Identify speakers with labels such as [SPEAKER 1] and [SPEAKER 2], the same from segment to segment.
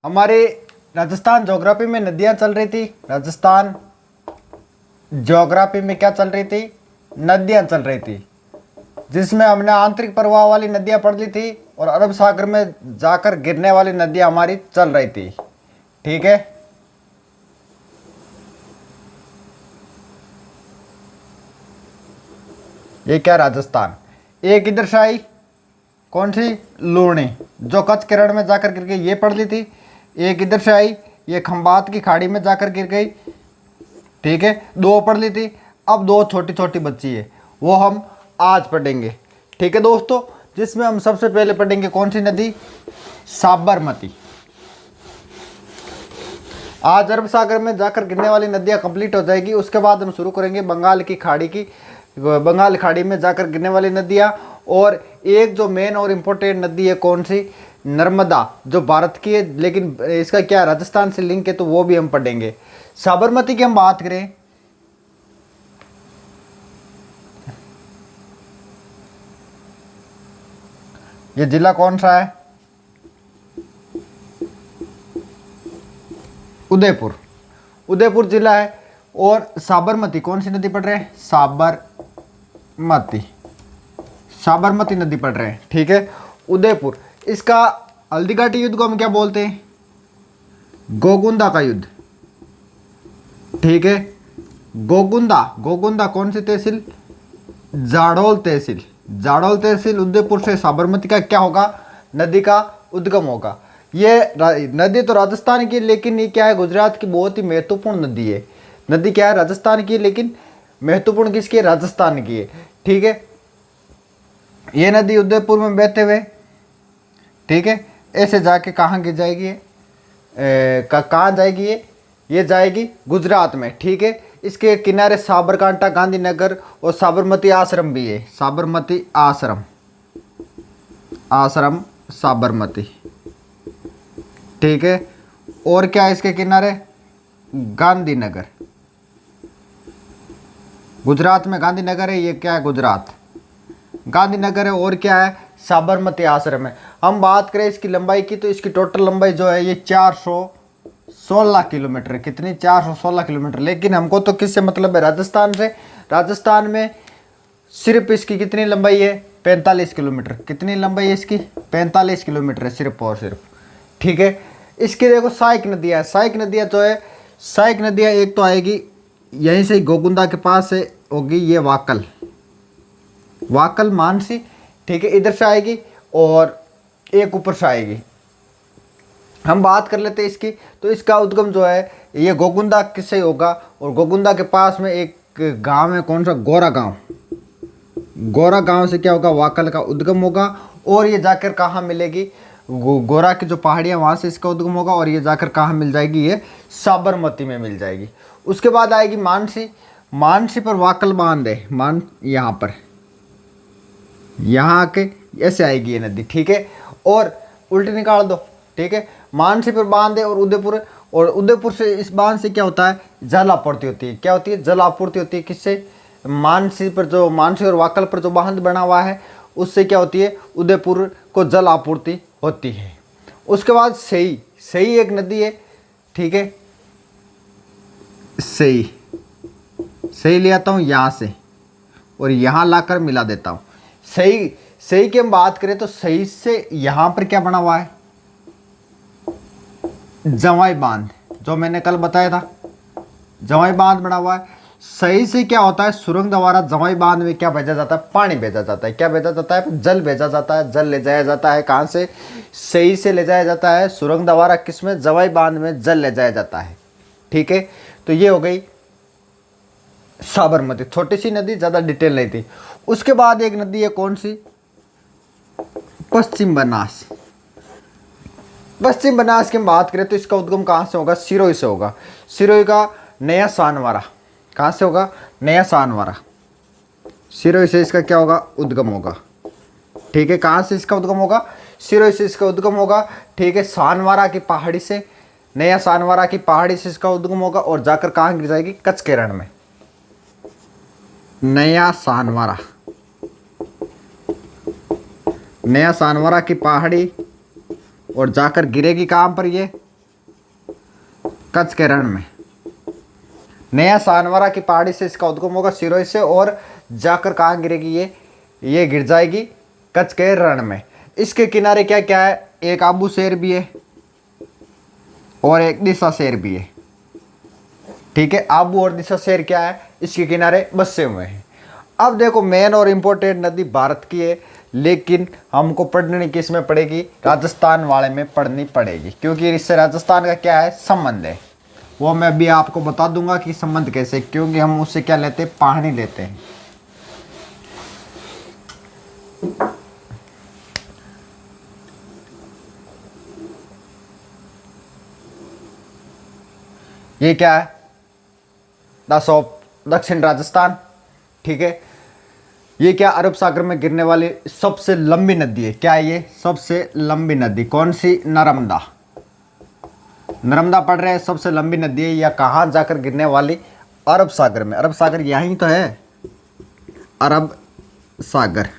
[SPEAKER 1] हमारे राजस्थान ज्योग्राफी में नदियां चल रही थी। राजस्थान ज्योग्राफी में क्या चल रही थी? नदियां चल रही थी, जिसमें हमने आंतरिक प्रवाह वाली नदियां पढ़ ली थी और अरब सागर में जाकर गिरने वाली नदियां हमारी चल रही थी। ठीक है, ये क्या राजस्थान। एक इधर से आई, कौन सी? लूणी, जो कच्छ किरण में जाकर गिर गई, ये पढ़ ली थी। एक इधर से आई, ये खंबात की खाड़ी में जाकर गिर गई। ठीक है, दो पढ़ ली थी। अब दो छोटी छोटी बच्ची है, वो हम आज पढ़ेंगे। ठीक है दोस्तों, जिसमें हम सबसे पहले पढ़ेंगे कौन सी नदी? साबरमती। आज अरब सागर में जाकर गिरने वाली नदियां कंप्लीट हो जाएगी। उसके बाद हम शुरू करेंगे बंगाल की खाड़ी की, बंगाल खाड़ी में जाकर गिरने वाली नदियां। और एक जो मेन और इम्पोर्टेंट नदी है कौन सी? नर्मदा, जो भारत की है लेकिन इसका क्या राजस्थान से लिंक है, तो वो भी हम पढ़ेंगे। साबरमती की हम बात करें, ये जिला कौन सा है? उदयपुर। उदयपुर जिला है। और साबरमती कौन सी नदी पढ़ रहे हैं? साबरमती, साबरमती नदी पढ़ रहे हैं। ठीक है, उदयपुर। इसका हल्दीघाटी युद्ध को हम क्या बोलते हैं? गोगुंदा का युद्ध। ठीक है, गोगुंदा, गोगुंदा कौन सी तहसील? जाडौल तहसील। जाडौल तहसील उदयपुर से साबरमती का क्या होगा? नदी का उद्गम होगा। ये नदी तो राजस्थान की, लेकिन ये क्या है? गुजरात की बहुत ही महत्वपूर्ण नदी है। नदी क्या है? राजस्थान की, लेकिन महत्वपूर्ण किसकी है? राजस्थान की है। ठीक है, ये नदी उदयपुर में बहते हुए, ठीक है, ऐसे जाके कहाँ गिर जाएगी? कहाँ जाएगी ये जाएगी गुजरात में। ठीक है, इसके किनारे साबरकांठा, गांधीनगर और साबरमती आश्रम भी है। साबरमती आश्रम, आश्रम साबरमती। ठीक है, और क्या है इसके किनारे? गांधीनगर, गुजरात में गांधीनगर है। ये क्या है? गुजरात, गांधीनगर है। और क्या है? साबरमती आश्रम है। हम बात करें इसकी लंबाई की, तो इसकी टोटल लंबाई जो है ये 416 किलोमीटर। कितनी? 416 किलोमीटर। लेकिन हमको तो किससे मतलब है? राजस्थान से। राजस्थान में सिर्फ इसकी कितनी लंबाई है? 45 किलोमीटर। कितनी लंबाई है इसकी? 45 किलोमीटर है सिर्फ और सिर्फ। ठीक है, इसकी देखो सहायक नदियाँ। सहायक नदियाँ जो है, सहायक नदियाँ एक तो आएगी यहीं से, गोगुंदा के पास से होगी ये वाकल, वाकल मानसी। ठीक है, इधर से आएगी और एक ऊपर से आएगी। हम बात कर लेते हैं इसकी। तो इसका उद्गम जो है ये गोगुंदा किससे होगा? और गोगुंदा के पास में एक गांव है, कौन सा? गोरा गांव। गोरा गांव से क्या होगा? वाकल का उद्गम होगा। और ये जाकर कहाँ मिलेगी? गोरा की जो पहाड़ियाँ, वहाँ से इसका उद्गम होगा। और ये जाकर कहाँ मिल जाएगी? ये साबरमती में मिल जाएगी। उसके बाद आएगी मानसी। मानसी पर वाकल बांध है, मान यहाँ पर, यहाँ आके ऐसे आएगी ये नदी। ठीक है, और उल्टी निकाल दो। ठीक है, मानसी पर बांध है और उदयपुर, और उदयपुर से इस बांध से क्या होता है? जल आपूर्ति होती है। क्या होती है? जल आपूर्ति होती है। किससे? मानसी पर, जो मानसी और वाकल पर जो बांध बना हुआ है, उससे क्या होती है? उदयपुर को जल आपूर्ति होती है। उसके बाद सई, सई एक नदी है। ठीक है, सई, सही ले आता हूँ यहाँ से और यहाँ लाकर मिला देता हूँ। सही, सही की हम बात करें तो सही से यहाँ पर क्या बना हुआ है? जवाई बांध, जो मैंने कल बताया था, जवाई बांध बना हुआ है। सही से क्या होता है? सुरंग द्वारा जवाई बांध में क्या भेजा जाता है? पानी भेजा जाता है। क्या भेजा जाता है? जल भेजा जाता है। जल ले जाया जाता है कहाँ से? सही से ले जाया जाता है सुरंग द्वारा। किसमें? जवाई बांध में जल ले जाया जाता है। ठीक है, तो ये हो गई साबरमती। छोटी सी नदी, ज़्यादा डिटेल नहीं थी। उसके बाद एक नदी है, कौन सी? पश्चिम बनास। पश्चिम बनास की हम बात करें तो इसका उद्गम कहाँ से होगा? सिरोही से होगा। सिरोही का नया सानवारा। कहाँ से होगा? नया सानवारा। सिरोही से इसका क्या होगा? उद्गम होगा। ठीक है, कहाँ से इसका उद्गम होगा? सिरोही से इसका उद्गम होगा। ठीक है, सानवारा की पहाड़ी से, नया सानवारा की पहाड़ी से इसका उद्गम होगा और जाकर कहाँ गिर जाएगी? कच्छ के रण में। नया सानवारा, नया सानवारा की पहाड़ी, और जाकर गिरेगी कहाँ पर? ये कच्छ के रण में। नया सानवरा की पहाड़ी से इसका उद्गम होगा, सिरोही से, और जाकर कहाँ गिरेगी ये गिर जाएगी कच्छ के रण में। इसके किनारे क्या क्या है, एक आबू शेर भी है और एक दिशा शेर भी है। ठीक है, आबू और दिशा शेर क्या है, इसके किनारे बसे हुए हैं। अब देखो मेन और इम्पोर्टेंट नदी भारत की है, लेकिन हमको पढ़नी किस में पड़ेगी, राजस्थान वाले में पढ़नी पड़ेगी, क्योंकि इससे राजस्थान का क्या है संबंध है, वो मैं भी आपको बता दूंगा कि संबंध कैसे, क्योंकि हम उससे क्या लेते हैं, पानी लेते हैं। ये क्या है, दक्षिण राजस्थान। ठीक है, ये क्या अरब सागर में गिरने वाली सबसे लंबी नदी है। क्या है ये, सबसे लंबी नदी कौन सी, नर्मदा। नर्मदा पढ़ रहे हैं, सबसे लंबी नदी है। या कहाँ जाकर गिरने वाली, अरब सागर में। अरब सागर यहीं तो है, अरब सागर।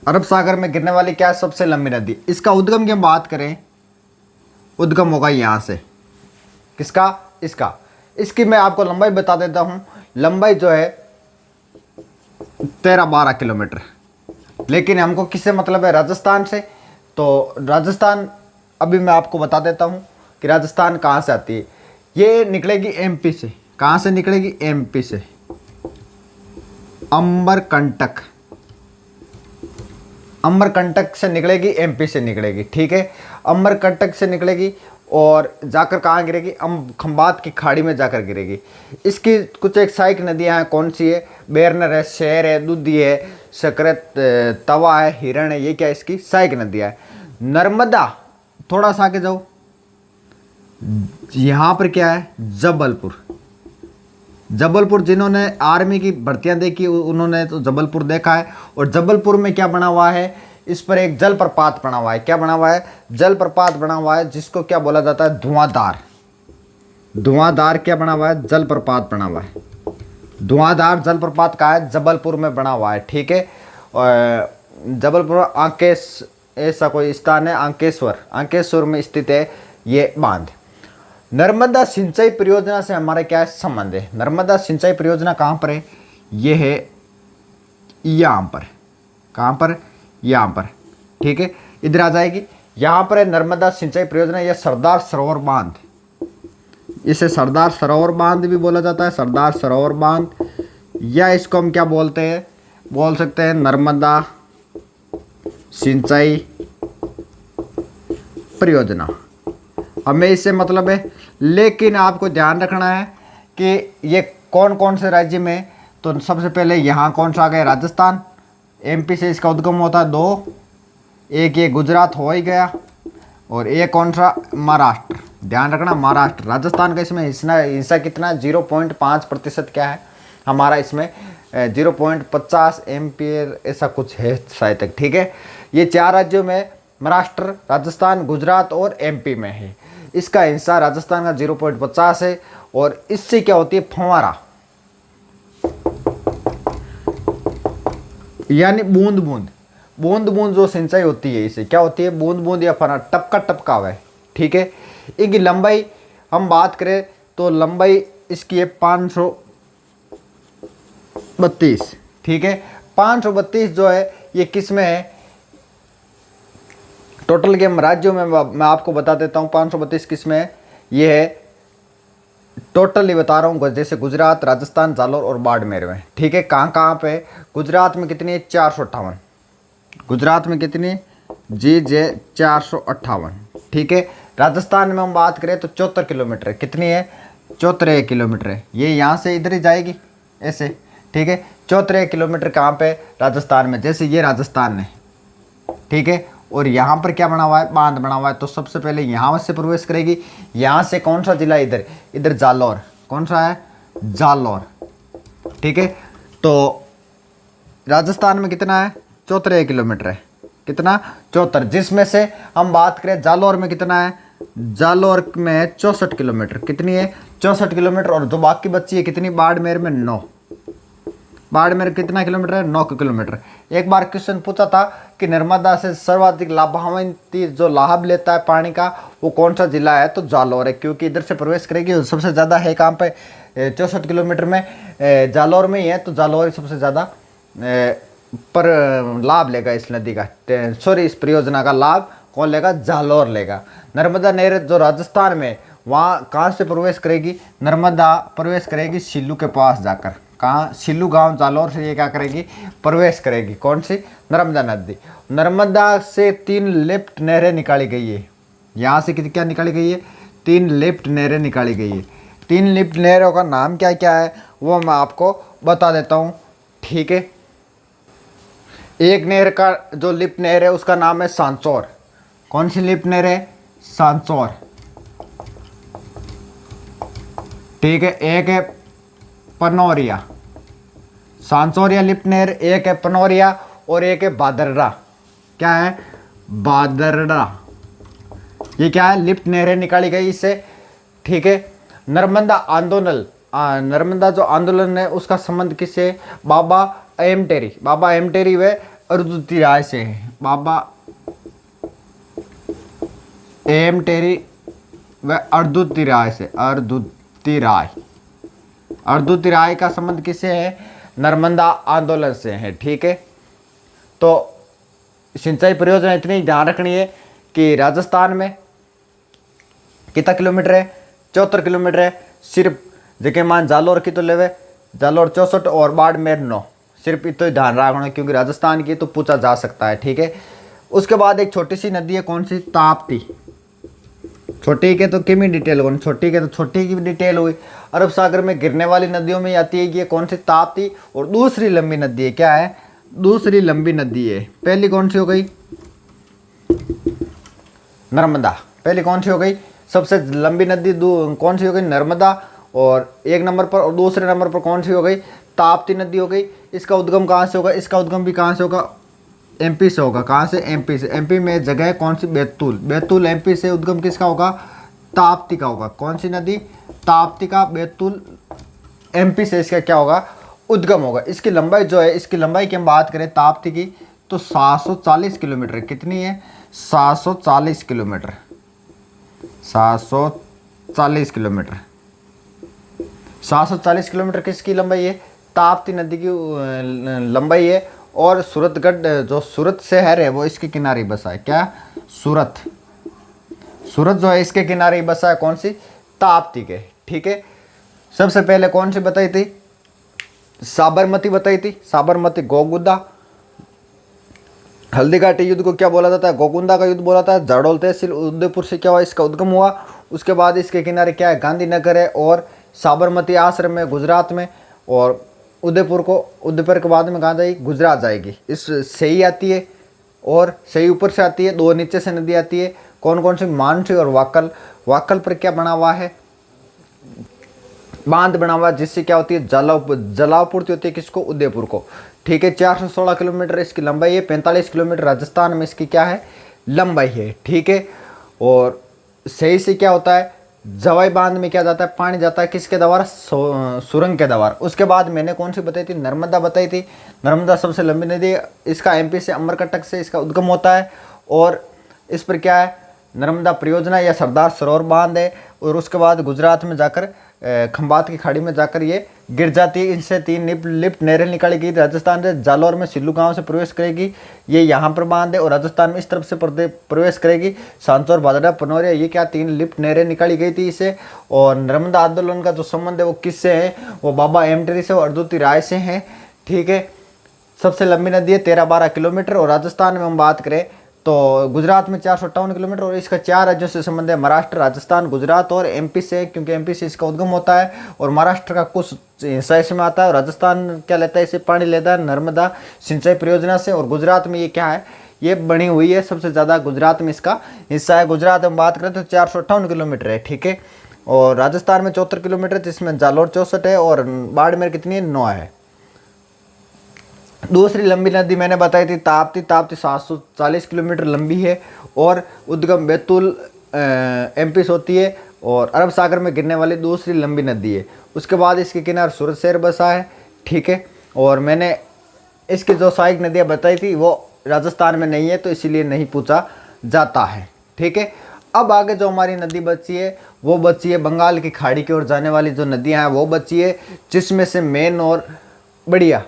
[SPEAKER 1] अरब सागर में गिरने वाली क्या है, सबसे लंबी नदी। इसका उद्गम की हम बात करें, उद्गम होगा यहाँ से, किसका, इसका। इसकी मैं आपको लंबाई बता देता हूँ। लंबाई जो है 13-12 किलोमीटर, लेकिन हमको किससे मतलब है, राजस्थान से। तो राजस्थान अभी मैं आपको बता देता हूँ कि राजस्थान कहाँ से आती है। ये निकलेगी एमपी से। कहाँ से निकलेगी, एमपी से। अमरकंटक, अमरकंटक से निकलेगी, एमपी से निकलेगी। ठीक है, अमरकंटक से निकलेगी और जाकर कहाँ गिरेगी, खंबात की खाड़ी में जाकर गिरेगी। इसकी कुछ एक सहायक नदियाँ हैं, कौन सी है, बेरनर है, शहर है, दूधी है, सकरत, तवा है, हिरण है। ये क्या, इसकी सहायक नदियाँ है। नर्मदा, थोड़ा सा आगे जाओ, यहाँ पर क्या है, जबलपुर। जबलपुर, जिन्होंने आर्मी की भर्तियां देखी उन्होंने तो जबलपुर देखा है। और जबलपुर में क्या बना हुआ है, इस पर एक जलप्रपात बना हुआ है। क्या बना हुआ है, जलप्रपात बना हुआ है, जिसको क्या बोला जाता है, धुआंधार। धुआंधार क्या बना हुआ है, जलप्रपात बना हुआ है। धुआंधार जलप्रपात का है, जबलपुर में बना हुआ है। ठीक है, और जबलपुर अंकेश ऐसा कोई स्थान है, अंकेश्वर में स्थित है ये बांध। नर्मदा सिंचाई परियोजना से हमारा क्या संबंध है, नर्मदा सिंचाई परियोजना कहाँ पर है, ये है यहाँ पर। कहाँ पर, यहाँ पर। ठीक है, इधर आ जाएगी, यहाँ पर है नर्मदा सिंचाई परियोजना। या सरदार सरोवर बांध, इसे सरदार सरोवर बांध भी बोला जाता है, सरदार सरोवर बांध। या इसको हम क्या बोलते हैं, बोल सकते हैं नर्मदा सिंचाई परियोजना। हमें इससे मतलब है, लेकिन आपको ध्यान रखना है कि ये कौन कौन से राज्य में। तो सबसे पहले यहाँ कौन सा आ गया, राजस्थान। एमपी से इसका उद्गम होता है 2, एक ये गुजरात हो ही गया, और एक कौन सा, महाराष्ट्र। ध्यान रखना, महाराष्ट्र। राजस्थान का इसमें हिस्सा कितना, 0.5% क्या है हमारा, इसमें 0.50 एम्पियर ऐसा कुछ है शायद तक। ठीक है, ये 4 राज्यों में, महाराष्ट्र, राजस्थान, गुजरात और एमपी में है। इसका हिस्सा राजस्थान का 0.50 है। और इससे क्या होती है, फंवारा, यानी बूंद बूंद जो सिंचाई होती है, इसे क्या होती है, बूंद बूंद या फना, टपका टपका हुआ है। ठीक है, इनकी लंबाई हम बात करें तो लंबाई इसकी है 532। ठीक है, 532 जो है ये किस में है, टोटल के राज्यों में मैं आपको बता देता हूँ 532 किस में है। ये है टोटली बता रहा हूँ, जैसे गुजरात, राजस्थान, जालोर और बाड़मेर में। ठीक है, कहाँ कहाँ पे, गुजरात में कितनी है, 458। गुजरात में कितनी, जी 458। ठीक है, राजस्थान में हम बात करें तो 74 किलोमीटर है। कितनी है, 74 किलोमीटर है। ये यहाँ से इधर ही जाएगी ऐसे। ठीक है, 74 किलोमीटर कहाँ पे, राजस्थान में। जैसे ये राजस्थान है, ठीक है, और यहाँ पर क्या बना हुआ है, बांध बना हुआ है। तो सबसे पहले यहाँ से प्रवेश करेगी। यहाँ से कौन सा जिला, इधर जालौर। कौन सा है, जालौर। ठीक है, तो राजस्थान में कितना है, 74 किलोमीटर है। कितना, 74, जिसमें से हम बात करें जालौर में कितना है, जालौर में है 64 किलोमीटर। कितनी है, 64 किलोमीटर। और जो बाकी बची है कितनी, बाड़मेर में 9। बाड़मेर कितना किलोमीटर है, 9 किलोमीटर। एक बार क्वेश्चन पूछा था कि नर्मदा से सर्वाधिक लाभान्वित जो लाभ लेता है पानी का वो कौन सा जिला है, तो जालौर है, क्योंकि इधर से प्रवेश करेगी सबसे ज़्यादा है कहाँ पे, 64 किलोमीटर में जालौर में ही है, तो जालौर ही सबसे ज़्यादा पर लाभ लेगा इस नदी का, सॉरी इस परियोजना का लाभ कौन लेगा, जालौर लेगा। नर्मदा नहर जो राजस्थान में, वहाँ कहाँ से प्रवेश करेगी, नर्मदा प्रवेश करेगी सिल्लू के पास जाकर, कहाँ, सिल्लू गांव जालौर से ये क्या करेगी, प्रवेश करेगी, कौन सी, नर्मदा नदी। नर्मदा से 3 लेफ्ट नहरें निकाली गई है, यहाँ से क्या निकाली गई है, 3 लेफ्ट नहरें निकाली गई है। 3 लेफ्ट नहरों का नाम क्या क्या है वो मैं आपको बता देता हूँ, ठीक है। एक नहर का जो लिफ्ट नहर है उसका नाम है सांचौर, कौन सी लिफ्ट नहर है, सांचौर, ठीक है। एक है पनौरिया, सांचौरिया लिफ्ट नहर, एक है पनौरिया और एक है बादरड़ा, क्या है, बादरड़ा, ये क्या है, लिफ्ट नहरें निकाली गई इससे, ठीक है। नर्मदा आंदोलन, नर्मदा जो आंदोलन है उसका संबंध किससे, बाबा एमटेरी, बाबा एमटेरी व अरुंधति राय से है, बाबा एमटेरी व अरुंधति राय से, अरुंधति राय, अरुंधति राय का संबंध किससे है, नर्मदा आंदोलन से है, ठीक है। तो सिंचाई परियोजना इतनी ध्यान रखनी है कि राजस्थान में कितना किलोमीटर है, 74 किलोमीटर है, सिर्फ जगह मान जालौर की तो लेवे, जालौर 64 और बाड़मेर 9, सिर्फ इतना ही ध्यान रखना क्योंकि राजस्थान की तो पूछा जा सकता है, ठीक है। उसके बाद एक छोटी सी नदी है, कौन सी, ताप्ती, छोटी के तो किमी डिटेल हो, छोटी के तो छोटी की भी डिटेल हुई। अरब सागर में गिरने वाली नदियों में आती है ये कौन सी, ताप्ती, और दूसरी लंबी नदी है, क्या है, दूसरी लंबी नदी है। पहली कौन सी हो गई, नर्मदा, पहली कौन सी हो गई, सबसे लंबी नदी कौन सी हो गई, नर्मदा, और एक नंबर पर, और दूसरे नंबर पर कौन सी हो गई, ताप्ती नदी हो गई। इसका उद्गम कहाँ से होगा, इसका उद्गम भी कहाँ से होगा, एमपी से होगा, कहाँ से, एमपी से। एमपी में जगह है कौन सी, बैतूल, बैतूल एमपी से। उद्गम किसका होगा, ताप्ती का होगा, कौन सी नदी, ताप्ती का, बैतूल एमपी से इसका क्या होगा, उद्गम होगा। इसकी लंबाई जो है, इसकी लंबाई की हम बात करें ताप्ती की तो 740 किलोमीटर, कितनी है, 740 किलोमीटर, 740 किलोमीटर, 740 किलोमीटर किसकी लंबाई है, ताप्ती नदी की लंबाई है। और सूरतगढ़ जो सूरत शहर है वो इसके किनारे बसा है, क्या, सूरत, सूरत जो है इसके किनारे ही बसा है, कौन सी, ताप्ती के, ठीक है। सबसे पहले कौन सी बताई थी, साबरमती बताई थी, साबरमती, गोगुदा, हल्दीघाटी युद्ध को क्या बोला जाता है, गोगुंदा का युद्ध बोला था। जाडौल तहसील उदयपुर से क्या हुआ, इसका उद्गम हुआ। उसके बाद इसके किनारे क्या है, गांधीनगर है और साबरमती आश्रम है गुजरात में, और उदयपुर के बाद में कहाँ जाएगी, गुजरात जाएगी। इस सही आती है और सही ऊपर से आती है, 2 नीचे से नदी आती है, कौन कौन सी, मानसी और वाकल। वाकल पर क्या बना हुआ है, बांध बना हुआ, जिससे क्या होती है, जलापूर्ति होती है किसको, उदयपुर को, ठीक है। 416 किलोमीटर इसकी लंबाई है, 45 किलोमीटर राजस्थान में इसकी क्या है, लंबाई है, ठीक है। और सही से क्या होता है, जवाई बांध में क्या जाता है, पानी जाता है किसके द्वारा, सुरंग के द्वारा। उसके बाद मैंने कौन सी बताई थी, नर्मदा बताई थी। नर्मदा सबसे लंबी नदी, इसका एमपी से, अमरकंटक से इसका उद्गम होता है, और इस पर क्या है, नर्मदा परियोजना या सरदार सरोवर बांध है। और उसके बाद गुजरात में जाकर खंबात की खाड़ी में जाकर ये गिर जाती है। इनसे 3 लिफ्ट नहरें निकाली गई राजस्थान से, जालौर में सिल्लू गांव से प्रवेश करेगी, ये यहाँ पर बांध है, और राजस्थान में इस तरफ से प्रवेश करेगी, सांचौर, बादड़ा, पनौरिया, ये क्या 3 लिफ्ट नहरें निकाली गई थी इसे। और नर्मदा आंदोलन का जो संबंध है वो किससे है, वो बाबा एमटेरी से और अरुंधति राय से है, ठीक है। सबसे लंबी नदी है 13-12 किलोमीटर। और राजस्थान में हम बात करें तो गुजरात में 458 किलोमीटर, और इसका 4 राज्यों से संबंध है, महाराष्ट्र, राजस्थान, गुजरात और एमपी से, क्योंकि एमपी से इसका उद्गम होता है। और महाराष्ट्र का कुछ हिस्सा इसमें आता है, और राजस्थान क्या लेता है, इसे पानी लेता है नर्मदा सिंचाई परियोजना से। और गुजरात में ये क्या है, ये बनी हुई है, सबसे ज़्यादा गुजरात में इसका हिस्सा है। गुजरात में बात करें तो 458 किलोमीटर है, ठीक है। और राजस्थान में 74 किलोमीटर, जिसमें जालौर 64 है, और बाड़मेर कितनी है, 9 है। दूसरी लंबी नदी मैंने बताई थी ताप्ती, ताप्ती 740 किलोमीटर लंबी है, और उद्गम बैतूल एमपी से होती है, और अरब सागर में गिरने वाली दूसरी लंबी नदी है। उसके बाद इसके किनारे सूरत शहर बसा है, ठीक है। और मैंने इसकी जो सहायक नदियाँ बताई थी वो राजस्थान में नहीं है, तो इसीलिए नहीं पूछा जाता है। ठीक है, अब आगे जो हमारी नदी बची है वो बची है बंगाल की खाड़ी की ओर जाने वाली जो नदियाँ हैं वो बची है, जिसमें से मेन और बढ़िया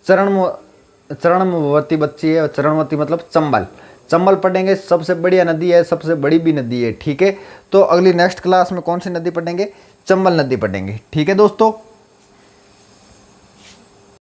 [SPEAKER 1] चरणवती बच्ची है। चरणवती मतलब चंबल, चंबल पढ़ेंगे, सबसे बढ़िया नदी है, सबसे बड़ी भी नदी है। ठीक है, तो अगली नेक्स्ट क्लास में कौन सी नदी पढ़ेंगे? चंबल नदी पढ़ेंगे। ठीक है दोस्तों।